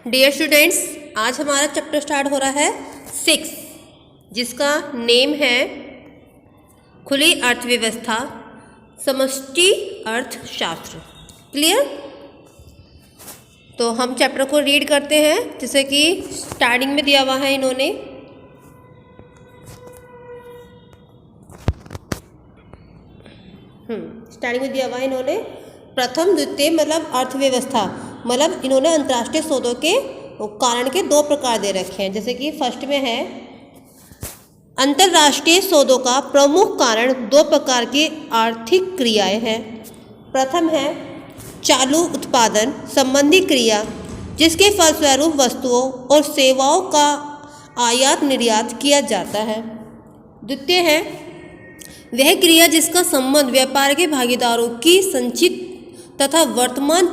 Dear students, आज हमारा chapter start हो रहा है 6, जिसका नेम है खुली अर्थव्यवस्था समष्टि अर्थशास्त्र। क्लियर? तो हम चैप्टर को रीड करते हैं, जैसे कि स्टार्टिंग में दिया हुआ है इन्होंने प्रथम द्वितीय मतलब अर्थव्यवस्था, मतलब इन्होंने अंतर्राष्ट्रीय सौदों के कारण के 2 प्रकार दे रखे हैं। जैसे कि फर्स्ट में है अंतर्राष्ट्रीय सौदों का प्रमुख कारण 2 प्रकार की आर्थिक क्रियाएं हैं। प्रथम है चालू उत्पादन संबंधी क्रिया, जिसके फलस्वरूप वस्तुओं और सेवाओं का आयात निर्यात किया जाता है। द्वितीय है वह क्रिया जिसका संबंध व्यापार के भागीदारों की संचित तथा वर्तमान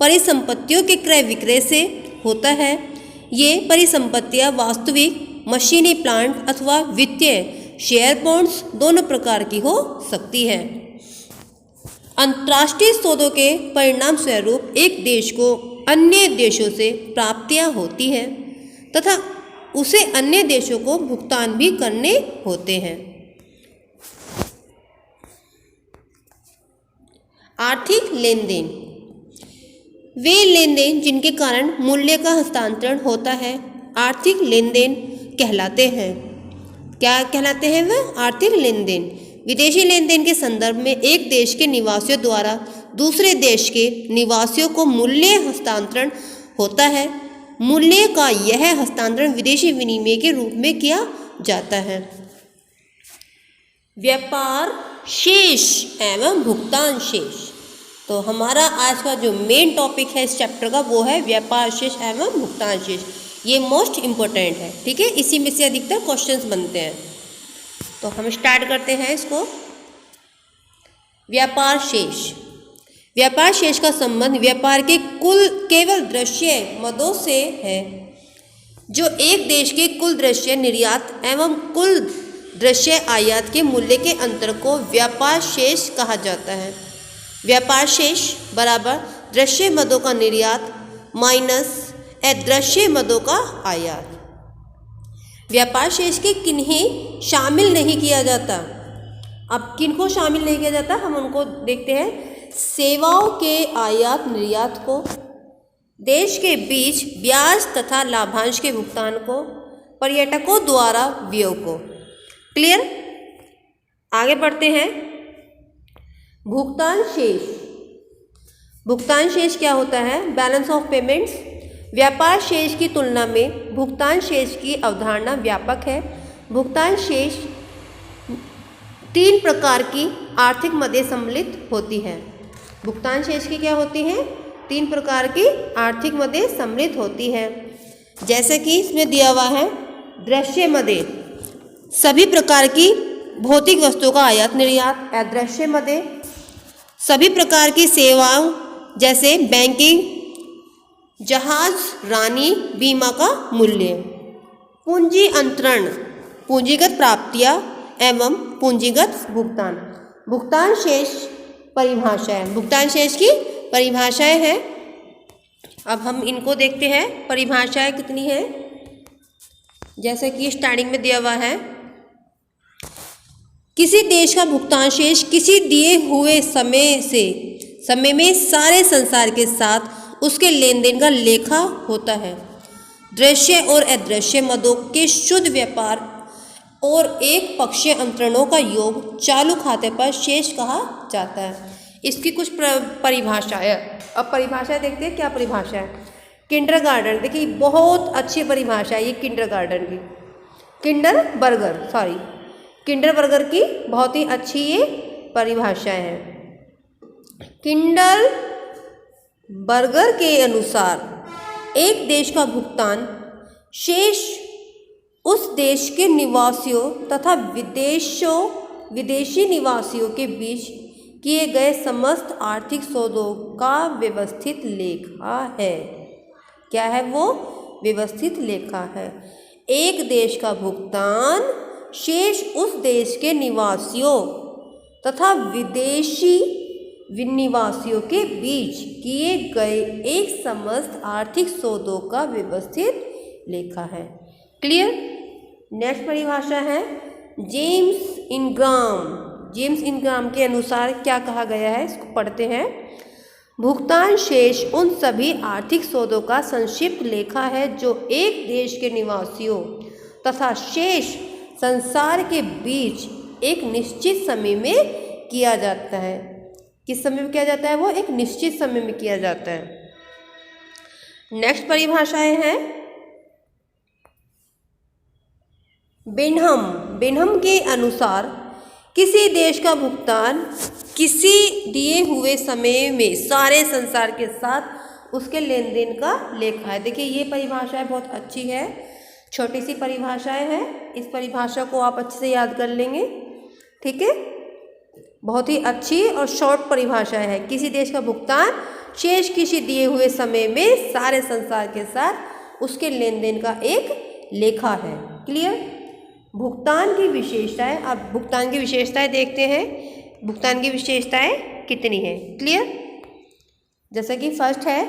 परिसंपत्तियों के क्रय विक्रय से होता है। ये परिसंपत्तियां वास्तविक मशीनी प्लांट अथवा वित्तीय शेयर बॉन्ड्स दोनों प्रकार की हो सकती है। अंतर्राष्ट्रीय सौदों के परिणाम स्वरूप एक देश को अन्य देशों से प्राप्तियां होती हैं तथा उसे अन्य देशों को भुगतान भी करने होते हैं। आर्थिक लेन देन वे लेन देन जिनके कारण मूल्य का हस्तांतरण होता है आर्थिक लेन देन कहलाते हैं। क्या कहलाते हैं वह? आर्थिक लेन देन। विदेशी लेन देन के संदर्भ में एक देश के निवासियों द्वारा दूसरे देश के निवासियों को मूल्य हस्तांतरण होता है। मूल्य का यह हस्तांतरण विदेशी विनिमय के रूप में किया जाता है। व्यापार शेष एवं भुगतान शेष। तो हमारा आज का जो मेन टॉपिक है इस चैप्टर का वो है व्यापार शेष एवं भुगतान शेष। ये मोस्ट इम्पोर्टेंट है, ठीक है। इसी में से अधिकतर क्वेश्चंस बनते हैं। तो हम स्टार्ट करते हैं इसको। व्यापार शेष। व्यापार शेष का संबंध व्यापार के कुल केवल दृश्य मदों से है, जो एक देश के कुल दृश्य निर्यात एवं कुल दृश्य आयात के मूल्य के अंतर को व्यापार शेष कहा जाता है। व्यापार शेष बराबर दृश्य मदों का निर्यात माइनस अदृश्य मदों का आयात। व्यापार शेष के किन्हीं शामिल नहीं किया जाता। अब किनको शामिल नहीं किया जाता हम उनको देखते हैं। सेवाओं के आयात निर्यात को, देश के बीच ब्याज तथा लाभांश के भुगतान को, पर्यटकों द्वारा व्यय को। क्लियर? आगे बढ़ते हैं। भुगतान शेष। भुगतान शेष क्या होता है? Balance of payments. व्यापार शेष की तुलना में भुगतान शेष की अवधारणा व्यापक है। भुगतान शेष 3 प्रकार की आर्थिक मदें सम्मिलित होती है। भुगतान शेष की क्या होती हैं? 3 प्रकार की आर्थिक मदें सम्मिलित होती है। जैसे कि इसमें दिया हुआ है दृश्य मदें, सभी प्रकार की भौतिक वस्तुओं का आयात निर्यात। अदृश्य मदें, सभी प्रकार की सेवाओं जैसे बैंकिंग, जहाज रानी, बीमा का मूल्य। पूंजी अंतरण, पूंजीगत प्राप्तियां एवं पूंजीगत भुगतान। भुगतान शेष परिभाषाएं। भुगतान शेष की परिभाषाएं हैं। अब हम इनको देखते हैं। परिभाषाएं कितनी है? जैसे कि स्टार्टिंग में दिया हुआ है किसी देश का भुगतान शेष किसी दिए हुए समय में सारे संसार के साथ उसके लेन देन का लेखा होता है। दृश्य और अदृश्य मदों के शुद्ध व्यापार और एक पक्षीय अंतरणों का योग चालू खाते पर शेष कहा जाता है। इसकी कुछ परिभाषाएं। अब परिभाषाएं देखते हैं। क्या परिभाषा है? किंडरगार्टन। देखिए बहुत अच्छी परिभाषा है ये किंडरगार्टन की। किंडरबर्गर की बहुत ही अच्छी ये परिभाषाएं हैं। किंडरबर्गर के अनुसार एक देश का भुगतान शेष उस देश के निवासियों तथा विदेशी निवासियों के बीच किए गए समस्त आर्थिक सौदों का व्यवस्थित लेखा है। क्या है वो? व्यवस्थित लेखा है। एक देश का भुगतान शेष उस देश के निवासियों तथा विदेशी निवासियों के बीच किए गए एक समस्त आर्थिक सौदों का व्यवस्थित लेखा है। क्लियर। नेक्स्ट परिभाषा है जेम्स इनग्राम के अनुसार क्या कहा गया है, इसको पढ़ते हैं। भुगतान शेष उन सभी आर्थिक सौदों का संक्षिप्त लेखा है जो एक देश के निवासियों तथा शेष संसार के बीच एक निश्चित समय में किया जाता है। किस समय में किया जाता है? वो एक निश्चित समय में किया जाता है। नेक्स्ट परिभाषाएं हैं बेनहम के अनुसार किसी देश का भुगतान किसी दिए हुए समय में सारे संसार के साथ उसके लेन देन का लेखा है। देखिए ये परिभाषा बहुत अच्छी है, छोटी सी परिभाषाएं हैं, इस परिभाषा को आप अच्छे से याद कर लेंगे। ठीक है, बहुत ही अच्छी और शॉर्ट परिभाषा है। किसी देश का भुगतान शेष किसी दिए हुए समय में सारे संसार के साथ उसके लेन देन का एक लेखा है। क्लियर। भुगतान की विशेषताएं, अब भुगतान की विशेषताएं देखते हैं। भुगतान की विशेषताएं कितनी है? क्लियर। जैसे कि फर्स्ट है,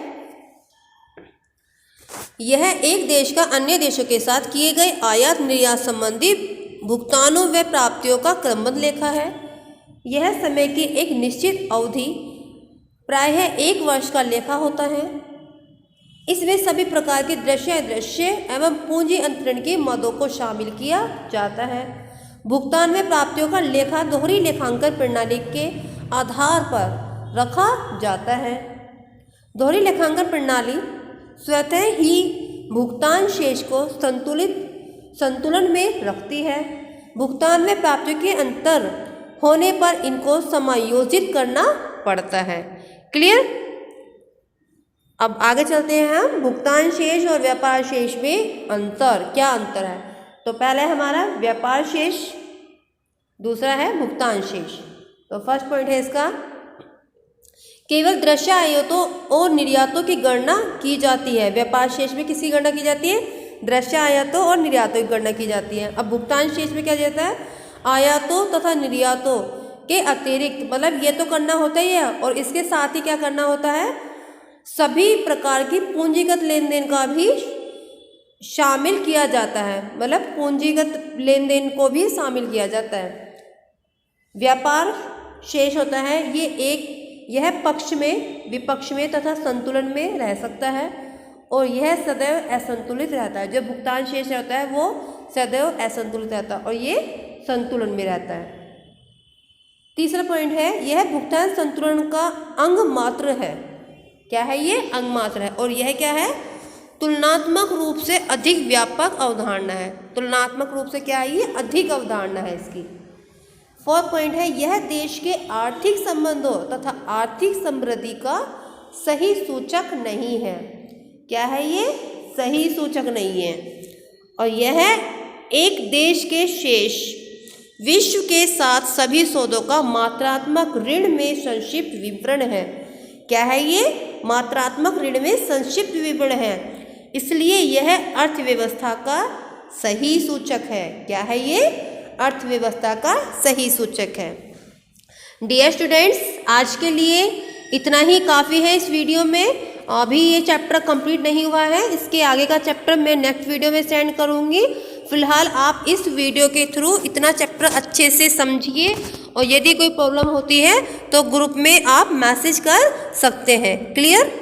यह एक देश का अन्य देशों के साथ किए गए आयात निर्यात संबंधी भुगतानों व प्राप्तियों का क्रमबद्ध लेखा है। यह समय की एक निश्चित अवधि प्रायः 1 वर्ष का लेखा होता है। इसमें सभी प्रकार के दृश्य अदृश्य एवं पूंजी अंतरण के मदों को शामिल किया जाता है। भुगतान में प्राप्तियों का लेखा दोहरी लेखांकन प्रणाली के आधार पर रखा जाता है। दोहरी लेखांकन प्रणाली स्वतः ही भुगतान शेष को संतुलन में रखती है। भुगतान में प्राप्तियों के अंतर होने पर इनको समायोजित करना पड़ता है। क्लियर। अब आगे चलते हैं हम भुगतान शेष और व्यापार शेष में अंतर, क्या अंतर है। तो पहला है हमारा व्यापार शेष, दूसरा है भुगतान शेष। तो फर्स्ट पॉइंट है इसका, केवल दृश्य आयातों और निर्यातों की गणना की जाती है। व्यापार शेष में किसकी गणना की जाती है? दृश्य आयातों और निर्यातों की गणना की जाती है। अब भुगतान शेष में क्या जाता है? आयातों तथा निर्यातों के अतिरिक्त, मतलब ये तो करना होता ही है और इसके साथ ही क्या करना होता है, सभी प्रकार की पूंजीगत लेन देन का भी शामिल किया जाता है। मतलब पूंजीगत लेन देन को भी शामिल किया जाता है। व्यापार शेष होता है यह पक्ष में, विपक्ष में तथा संतुलन में रह सकता है और यह सदैव असंतुलित रहता है। जो भुगतान शेष रहता है वो सदैव असंतुलित रहता है और ये संतुलन में रहता है। तीसरा पॉइंट है, यह भुगतान संतुलन का अंग मात्र है। क्या है ये? अंग मात्र है। और यह क्या है? तुलनात्मक रूप से अधिक व्यापक अवधारणा है। तुलनात्मक रूप से क्या है? ये अधिक अवधारणा है इसकी। फोर्थ पॉइंट है, यह देश के आर्थिक संबंधों तथा आर्थिक समृद्धि का सही सूचक नहीं है। क्या है ये? सही सूचक नहीं है। और यह एक देश के शेष विश्व के साथ सभी सौदों का मात्रात्मक ऋण में संक्षिप्त विवरण है। क्या है ये? मात्रात्मक ऋण में संक्षिप्त विवरण है, इसलिए यह अर्थव्यवस्था का सही सूचक है। क्या है ये? अर्थव्यवस्था का सही सूचक है। डियर स्टूडेंट्स, आज के लिए इतना ही काफ़ी है इस वीडियो में। अभी ये चैप्टर कंप्लीट नहीं हुआ है, इसके आगे का चैप्टर मैं नेक्स्ट वीडियो में सेंड करूँगी। फिलहाल आप इस वीडियो के थ्रू इतना चैप्टर अच्छे से समझिए और यदि कोई प्रॉब्लम होती है तो ग्रुप में आप मैसेज कर सकते हैं। क्लियर?